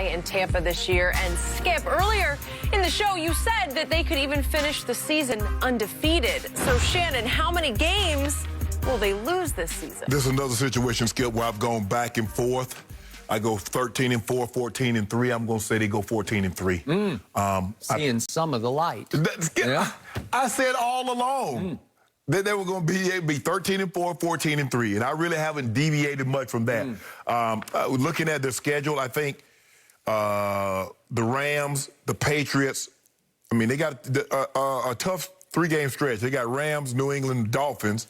play in Tampa this year. And Skip, earlier in the show, you said that they could even finish the season undefeated. So, Shannon, how many games will they lose this season? This is another situation, Skip, where I've gone back and forth. I go 13-4, 14-3. I'm going to say they go 14-3. Seeing some of the light. Yeah. I said all along that they were going to be 13-4, 14-3, and I really haven't deviated much from that. Looking at their schedule, I think the Rams, the Patriots, I mean, they got a tough three-game stretch. They got Rams, New England, Dolphins.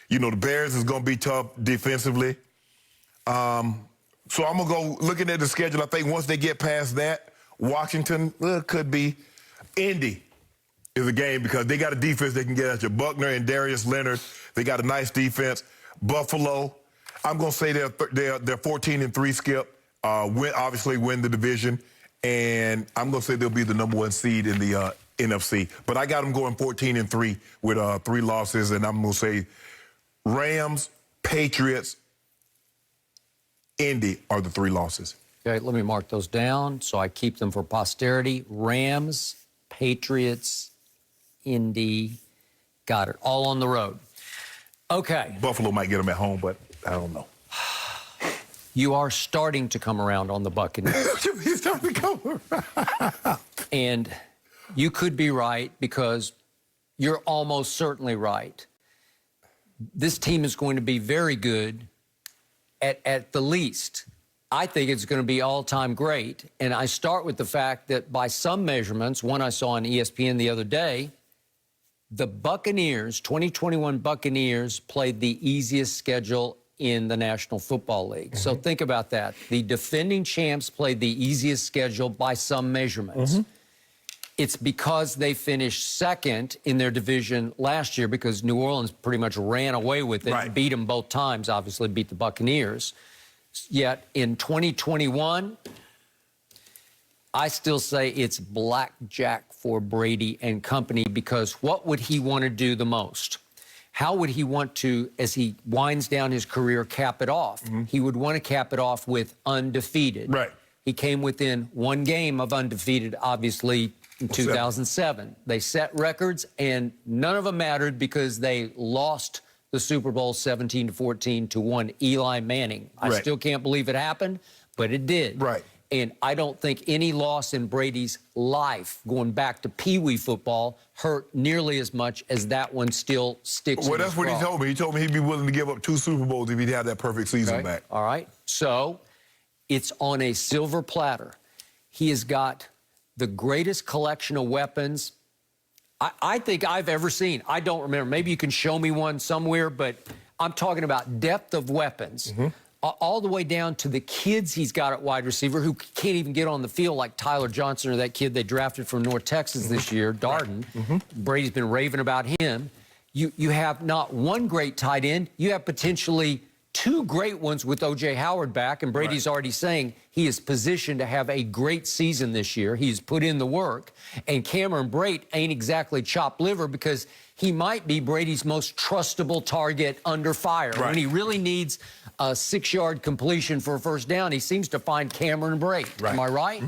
You know, the Bears is going to be tough defensively. So I'm going to go looking at the schedule. I think once they get past that, Washington could be. Indy is a game because they got a defense they can get at you. Buckner and Darius Leonard, they got a nice defense. Buffalo, I'm going to say they're 14-3, Skip. Obviously win the division. And I'm going to say they'll be the #1 seed in the NFC. But I got them going 14-3 with 3 losses. And I'm going to say Rams, Patriots, Indy are the 3 losses. Okay, let me mark those down so I keep them for posterity. Rams, Patriots, Indy. Got it. All on the road. Okay. Buffalo might get them at home, but I don't know. You are starting to come around on the Buccaneers. He's starting to come around. And you could be right because you're almost certainly right. This team is going to be very good at the least. I think it's going to be all-time great. And I start with the fact that by some measurements, one I saw on ESPN the other day, the Buccaneers, 2021 Buccaneers, played the easiest schedule in the National Football League. So think about that. The defending champs played the easiest schedule by some measurements. It's because they finished second in their division last year because New Orleans pretty much ran away with it, and beat them both times, obviously beat the Buccaneers. Yet in 2021, I still say it's blackjack for Brady and company because what would he want to do the most? How would he want to, as he winds down his career, cap it off? He would want to cap it off with undefeated. He came within 1 game of undefeated, obviously, in 2007. They set records, and none of them mattered because they lost the Super Bowl 17-14 to one Eli Manning. I still can't believe it happened, but it did. And I don't think any loss in Brady's life, going back to Pee Wee football, hurt nearly as much as that one still sticks. Well, that's what he told me. He told me he'd be willing to give up 2 Super Bowls if he'd have that perfect season back. All right. So it's on a silver platter. He has got the greatest collection of weapons I think I've ever seen. I don't remember. Maybe you can show me one somewhere, but I'm talking about depth of weapons. All the way down to the kids he's got at wide receiver who can't even get on the field, like Tyler Johnson or that kid they drafted from North Texas this year, Darden. Brady's been raving about him. You have not one great tight end. You have potentially 2 great ones with O.J. Howard back, and Brady's already saying he is positioned to have a great season this year. He's put in the work, and Cameron Brate ain't exactly chopped liver because he might be Brady's most trustable target under fire. When he really needs a 6-yard completion for a first down, he seems to find Cameron Brate. Am I right?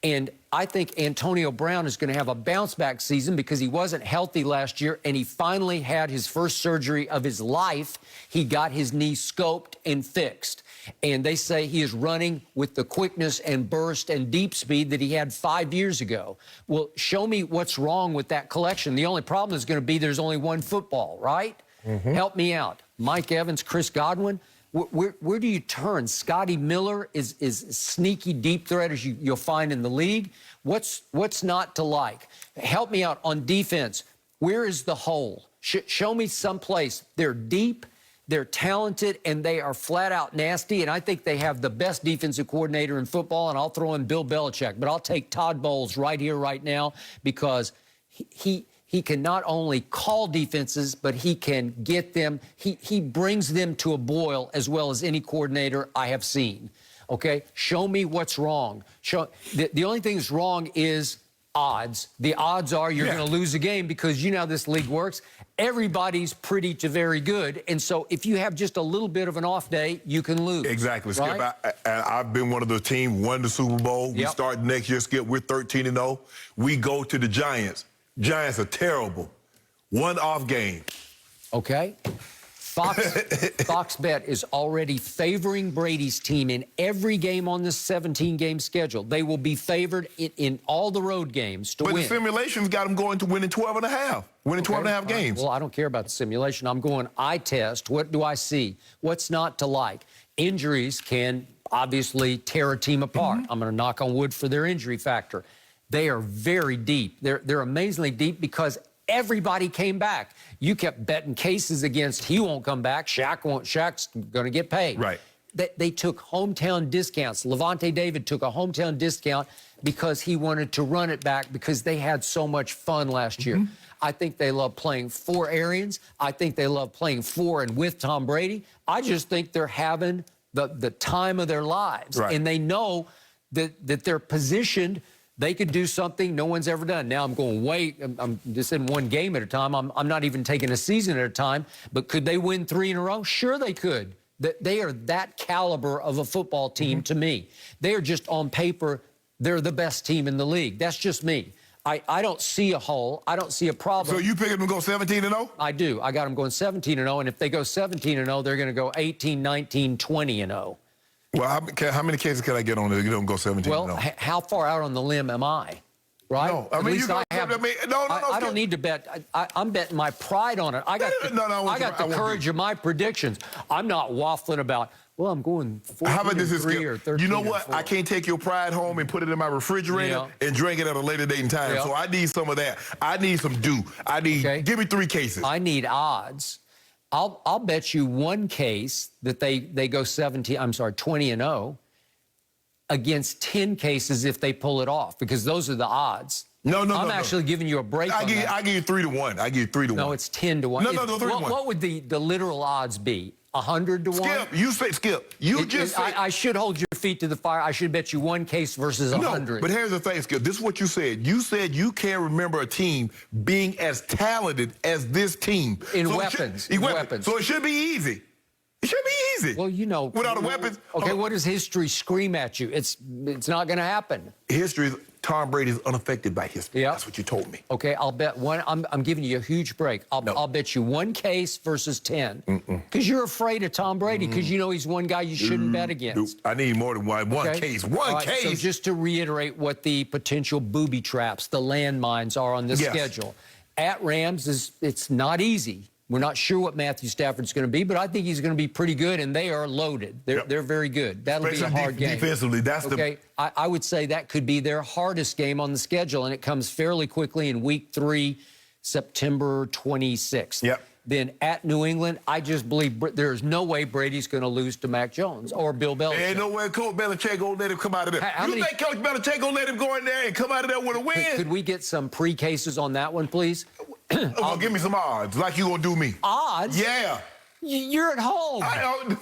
And I think Antonio Brown is going to have a bounce-back season because he wasn't healthy last year, and he finally had his first surgery of his life. He got his knee scoped and fixed. And they say he is running with the quickness and burst and deep speed that he had 5 years ago. Well, show me what's wrong with that collection. The only problem is going to be there's only one football, right? Help me out. Mike Evans, Chris Godwin. Where do you turn? Scotty Miller is sneaky deep threat as you'll find in the league. What's not to like? Help me out on defense. Where is the hole? Show me someplace. They're deep, they're talented, and they are flat out nasty. And I think they have the best defensive coordinator in football. And I'll throw in Bill Belichick, but I'll take Todd Bowles right here, right now, because he can not only call defenses, but he can get them. He brings them to a boil as well as any coordinator I have seen. Okay, show me what's wrong. The only thing that's wrong is odds. The odds are you're going to lose a game because you know how this league works. Everybody's pretty to very good. And so if you have just a little bit of an off day, you can lose. Exactly. Right? Skip, I've been one of the team, won the Super Bowl. We start next year, Skip. We're 13-0. We go to the Giants. Giants are terrible. One off game. Okay. Fox Bet is already favoring Brady's team in every game on this 17-game schedule. They will be favored in all the road games to win. But the simulations got them going to winning 12.5. Winning 12.5 games. Well, I don't care about the simulation. I'm going eye test. What do I see? What's not to like? Injuries can obviously tear a team apart. I'm going to knock on wood for their injury factor. They are very deep. They're amazingly deep because everybody came back. You kept betting cases against he won't come back, Shaq's going to get paid. Right. They took hometown discounts. Levante David took a hometown discount because he wanted to run it back because they had so much fun last year. I think they love playing for Arians. I think they love playing for and with Tom Brady. I just think they're having the time of their lives. Right. And they know that they're positioned. They could do something no one's ever done. Now I'm going I'm just in one game at a time. I'm not even taking a season at a time. But could they win 3 in a row? Sure they could. They are that caliber of a football team to me. They are just on paper, they're the best team in the league. That's just me. I don't see a hole. I don't see a problem. So you pick them to go 17-0? I do. I got them going 17-0. And if they go 17-0, they're going to go 18, 19, 20-0. Well, how many cases can I get on it? You don't go 17-0. Well, how far out on the limb am I? Right? No, I mean, I don't need to bet. I'm betting my pride on it. I got the courage of my predictions. I'm not waffling about, well, I'm going 14-3 or 13. You know what? I can't take your pride home and put it in my refrigerator and drink it at a later date and time. So I need some of that. I need some dew. Give me 3 cases. I need odds. I'll bet you one case that they go 20-0 against 10 cases if they pull it off, because those are the odds. I'm actually giving you a break on that. I give you 3-1. I give you 3-1. No, it's 10-1. No, 3-1. What would the literal odds be? 100-1? Skip, you say Skip. I should hold your feet to the fire. I should bet you one case versus 100. No, but here's the thing, Skip. This is what you said. You said you can't remember a team being as talented as this team. In weapons. So it should be easy. It should be easy. Well, you know. Without the weapons. Okay, what does history scream at you? It's not going to happen. History is Tom Brady is unaffected by history. That's what you told me. Okay, I'll bet one. I'm giving you a huge break. I'll bet you one case versus 10. Because you're afraid of Tom Brady, because you know he's one guy you shouldn't bet against. I need more than one case. One case. So just to reiterate what the potential booby traps, the landmines are on this schedule. At Rams, it's not easy. We're not sure what Matthew Stafford's going to be, but I think he's going to be pretty good, and they are loaded. They're very good. That'll be a hard game. Defensively, that's I would say that could be their hardest game on the schedule, and it comes fairly quickly in Week 3, September 26th. Then at New England, I just believe there's no way Brady's going to lose to Mac Jones or Bill Belichick. Ain't no way Coach Belichick going to let him come out of there. You think Coach Belichick going to let him go in there and come out of there with a win? Could we get some pre-cases on that one, please? Give me some odds, like you going to do me. Odds? Yeah. You're at home.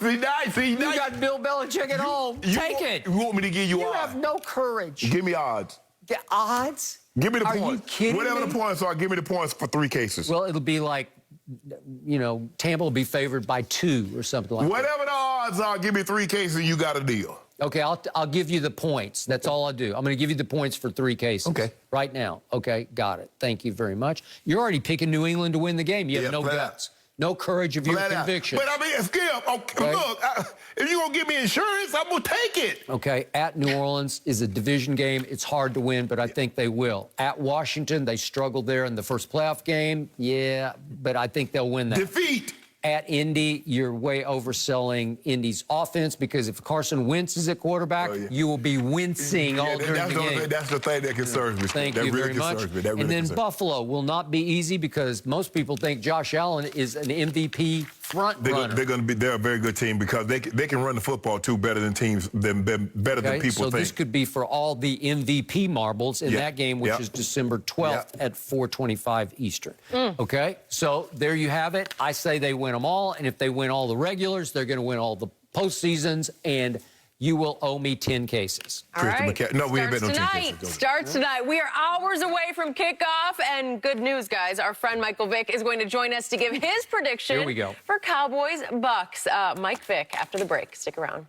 You got Bill Belichick at home. Take it. You want me to give you odds? You have no courage. Give me odds. Odds? Give me the points. Are you kidding me? Whatever the points are, give me the points for 3 cases. Well, it'll be like, you know, Tampa will be favored by 2 or something like that. Whatever the odds are, give me 3 cases and you got a deal. Okay, I'll give you the points. That's all I'll do. I'm going to give you the points for 3 cases. Okay. Right now. Okay, got it. Thank you very much. You're already picking New England to win the game. You have no guts. No courage of your conviction. But I mean, Skip, look, if you're going to give me insurance, I'm going to take it. Okay, at New Orleans is a division game. It's hard to win, but I think they will. At Washington, they struggled there in the first playoff game. Yeah, but I think they'll win that. Defeat. At Indy, you're way overselling Indy's offense, because if Carson Wentz is at quarterback, you will be wincing all during the game. That's the thing that concerns me. Thank you very much. And then Buffalo will not be easy, because most people think Josh Allen is an MVP front runner. They're a very good team, because they can run the football too better than better than people think. So this could be for all the MVP marbles in that game, which is December 12th at 4:25 Eastern. Okay, so there you have it. I say they win them all, and if they win all the regulars, they're going to win all the postseasons, and you will owe me 10 cases. All right. No, we ain't bet on 10 tonight. cases. Starts tonight. We are hours away from kickoff, and good news, guys. Our friend Michael Vick is going to join us to give his prediction Here we go. for Cowboys Bucs. Mike Vick after the break. Stick around.